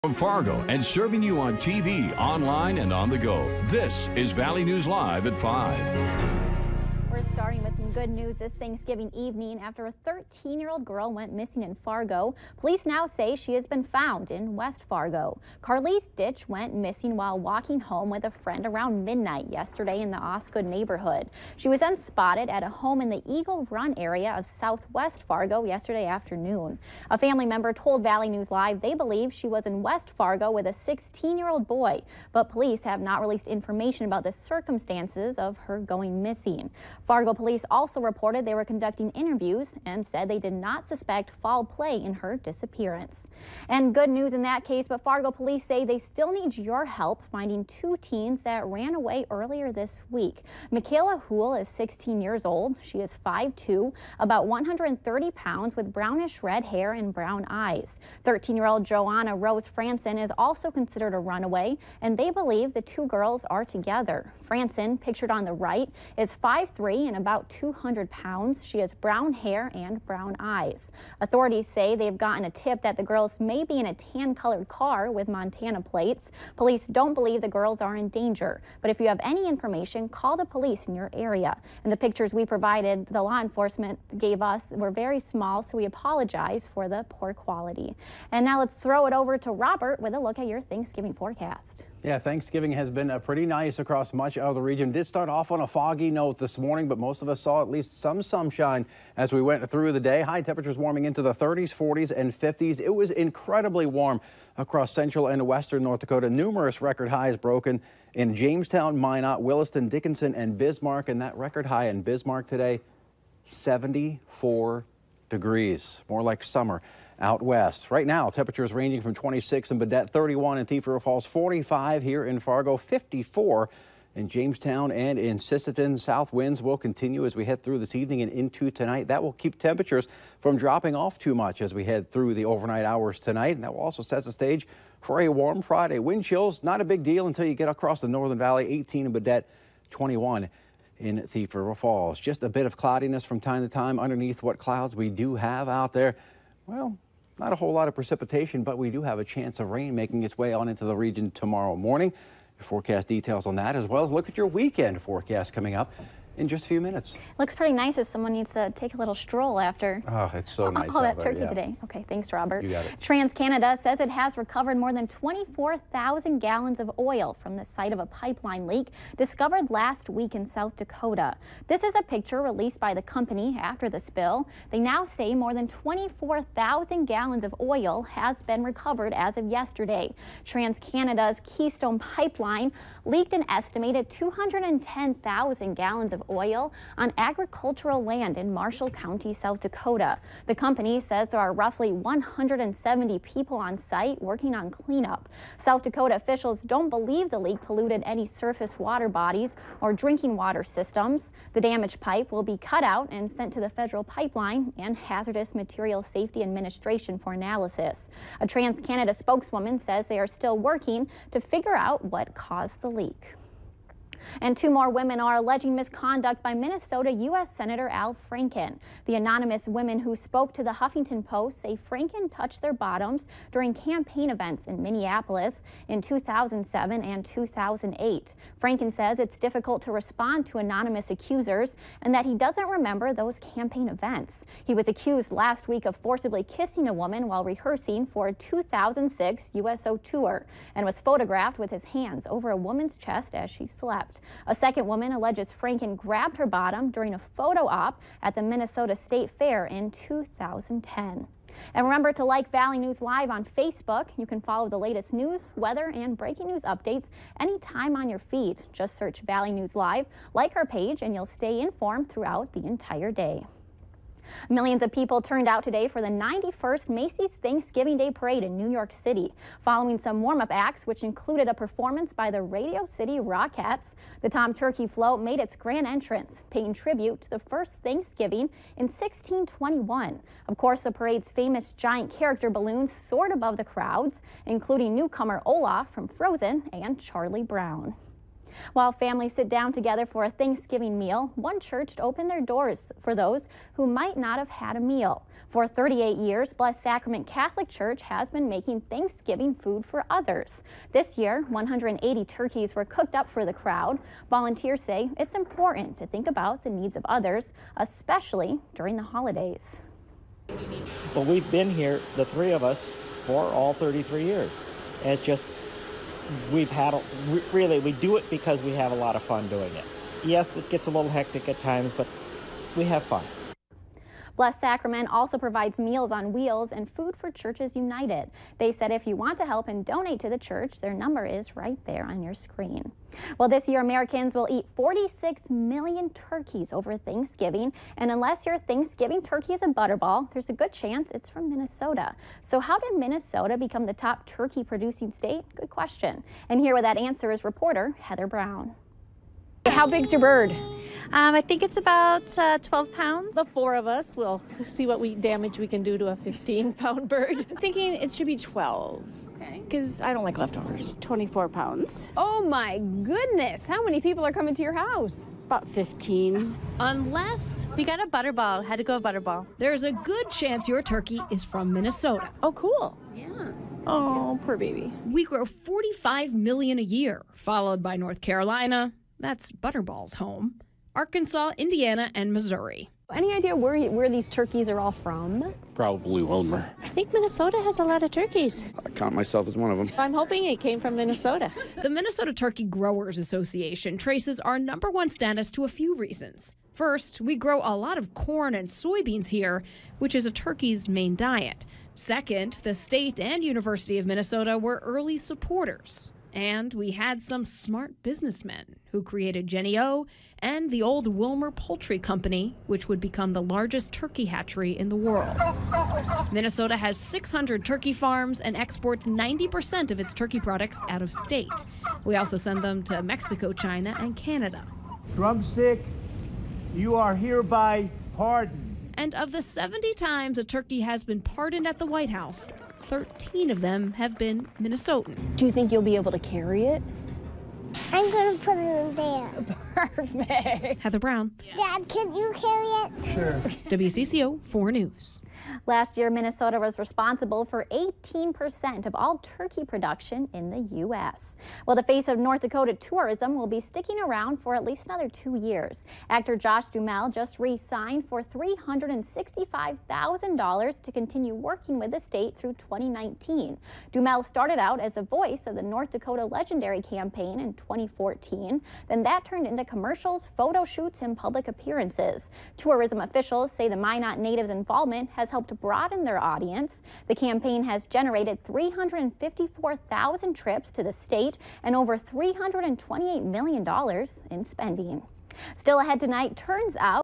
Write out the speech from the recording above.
From Fargo and serving you on TV, online, and on the go. This is Valley News Live at 5. We're starting with some good news this Thanksgiving evening after a 13-year-old girl went missing in Fargo. Police now say she has been found in West Fargo. Carlise Ditch went missing while walking home with a friend around midnight yesterday in the Osgood neighborhood. She was then spotted at a home in the Eagle Run area of southwest Fargo yesterday afternoon. A family member told Valley News Live they believe she was in West Fargo with a 16-year-old boy, but police have not released information about the circumstances of her going missing. Fargo police also reported they were conducting interviews and said they did not suspect foul play in her disappearance. And good news in that case, but Fargo police say they still need your help finding two teens that ran away earlier this week. Michaela Hool is 16 years old. She is 5'2", about 130 pounds with brownish red hair and brown eyes. 13-year-old Joanna Rose Franken is also considered a runaway, and they believe the two girls are together. Franken, pictured on the right, is 5'3" and about 200 pounds. She has brown hair and brown eyes. Authorities say they've gotten a tip that the girls may be in a tan-colored car with Montana plates. Police don't believe the girls are in danger, but if you have any information, call the police in your area. And the pictures we provided, the law enforcement gave us, were very small, so we apologize for the poor quality. And now let's throw it over to Robert with a look at your Thanksgiving forecast. Yeah, Thanksgiving has been pretty nice across much of the region. Did start off on a foggy note this morning, but most of us saw at least some sunshine as we went through the day. High temperatures warming into the 30s, 40s, and 50s. It was incredibly warm across central and western North Dakota. Numerous record highs broken in Jamestown, Minot, Williston, Dickinson, and Bismarck. And that record high in Bismarck today, 74 degrees, more like summer out west. Right now, temperatures ranging from 26 in Badette, 31 in Thief River Falls, 45 here in Fargo, 54 in Jamestown and in Sisseton. South winds will continue as we head through this evening and into tonight. That will keep temperatures from dropping off too much as we head through the overnight hours tonight. And that will also set the stage for a warm Friday. Wind chills, not a big deal until you get across the Northern Valley, 18 in Badette, 21 in Thief River Falls. Just a bit of cloudiness from time to time underneath what clouds we do have out there. Well, not a whole lot of precipitation, but we do have a chance of rain making its way on into the region tomorrow morning. Your forecast details on that, as well as look at your weekend forecast coming up in just a few minutes. Looks pretty nice if someone needs to take a little stroll after oh, it's so nice all that there, turkey yeah. today. Okay, thanks, Robert. You got it. TransCanada says it has recovered more than 24,000 gallons of oil from the site of a pipeline leak discovered last week in South Dakota. This is a picture released by the company after the spill. They now say more than 24,000 gallons of oil has been recovered as of yesterday. TransCanada's Keystone Pipeline leaked an estimated 210,000 gallons of oil on agricultural land in Marshall County, South Dakota. The company says there are roughly 170 people on site working on cleanup. South Dakota officials don't believe the leak polluted any surface water bodies or drinking water systems. The damaged pipe will be cut out and sent to the Federal Pipeline and Hazardous Materials Safety Administration for analysis. A TransCanada spokeswoman says they are still working to figure out what caused the leak. And two more women are alleging misconduct by Minnesota U.S. Senator Al Franken. The anonymous women who spoke to the Huffington Post say Franken touched their bottoms during campaign events in Minneapolis in 2007 and 2008. Franken says it's difficult to respond to anonymous accusers and that he doesn't remember those campaign events. He was accused last week of forcibly kissing a woman while rehearsing for a 2006 USO tour and was photographed with his hands over a woman's chest as she slept. A second woman alleges Franken grabbed her bottom during a photo op at the Minnesota State Fair in 2010. And remember to like Valley News Live on Facebook. You can follow the latest news, weather, and breaking news updates anytime on your feed. Just search Valley News Live, like our page, and you'll stay informed throughout the entire day. Millions of people turned out today for the 91st Macy's Thanksgiving Day Parade in New York City. Following some warm-up acts, which included a performance by the Radio City Rockettes, the Tom Turkey Float made its grand entrance, paying tribute to the first Thanksgiving in 1621. Of course, the parade's famous giant character balloons soared above the crowds, including newcomer Olaf from Frozen and Charlie Brown. While families sit down together for a Thanksgiving meal, one church opened their doors for those who might not have had a meal. For 38 years, Blessed Sacrament Catholic Church has been making Thanksgiving food for others. This year, 180 turkeys were cooked up for the crowd. Volunteers say it's important to think about the needs of others, especially during the holidays. Well, we've been here, the three of us, for all 33 years. And it's just, we've had, really, we do it because we have a lot of fun doing it. Yes, it gets a little hectic at times, but we have fun. Blessed Sacrament also provides Meals on Wheels and Food for Churches United. They said if you want to help and donate to the church, their number is right there on your screen. Well, this year Americans will eat 46 million turkeys over Thanksgiving, and unless your Thanksgiving turkey is a butterball, there's a good chance it's from Minnesota. So how did Minnesota become the top turkey producing state? Good question. And here with that answer is reporter Heather Brown. How big's your bird? I think it's about 12 pounds. The four of us will see what damage we can do to a 15-pound bird. I'm thinking it should be 12. Okay. Because I don't like leftovers. 24 pounds. Oh my goodness, how many people are coming to your house? About 15. Unless We got a butterball. Had to go a butterball. there's a good chance your turkey is from Minnesota. Oh, cool. Yeah. Oh, poor baby. We grow 45 million a year, followed by North Carolina, that's Butterball's home, Arkansas, Indiana, and Missouri. Any idea where these turkeys are all from? Probably Wilmer. I think Minnesota has a lot of turkeys. I count myself as one of them. I'm hoping it came from Minnesota. The Minnesota Turkey Growers Association traces our #1 status to a few reasons. First, we grow a lot of corn and soybeans here, which is a turkey's main diet. Second, the state and University of Minnesota were early supporters. And we had some smart businessmen who created Jenny O and the old Wilmer Poultry Company, which would become the largest turkey hatchery in the world. Minnesota has 600 turkey farms and exports 90% of its turkey products out of state. We also send them to Mexico, China, and Canada. Drumstick, you are hereby pardoned. And of the 70 times a turkey has been pardoned at the White House, 13 of them have been Minnesotan. Do you think you'll be able to carry it? I'm going to put it in there. Perfect. Heather Brown. Dad, can you carry it? Sure. WCCO 4 News. Last year, Minnesota was responsible for 18% of all turkey production in the U.S. Well, the face of North Dakota tourism will be sticking around for at least another 2 years. Actor Josh Duhamel just re-signed for $365,000 to continue working with the state through 2019. Duhamel started out as a voice of the North Dakota Legendary campaign in 2014. Then that turned into commercials, photo shoots, and public appearances. Tourism officials say the Minot natives' involvement has helped broaden their audience. The campaign has generated 354,000 trips to the state and over $328 million in spending. Still ahead tonight, turns out